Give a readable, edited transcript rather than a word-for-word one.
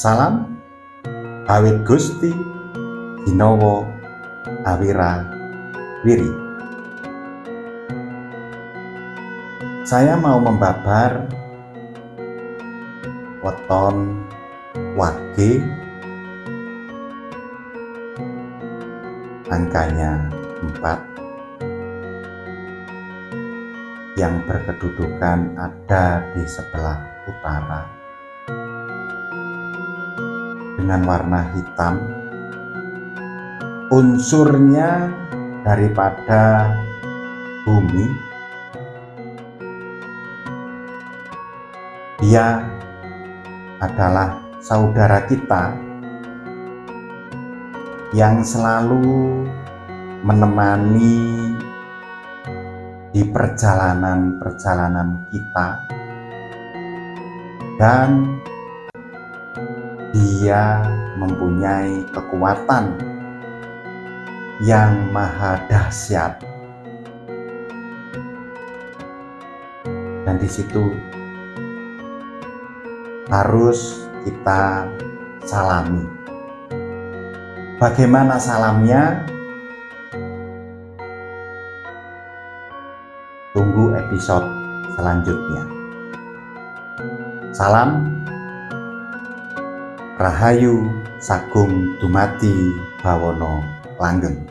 Salam awit Gusti ginawa awira wiri. Saya mau membabar weton Wage, angkanya 4, yang berkedudukan ada di sebelah utara dengan warna hitam. Unsurnya daripada bumi. Dia adalah saudara kita yang selalu menemani di perjalanan-perjalanan kita, dan dia mempunyai kekuatan yang maha dahsyat, dan di situ harus kita salami. Bagaimana salamnya? Tunggu episode selanjutnya. Salam Rahayu Sagung Dumadi Bawono Langgeng.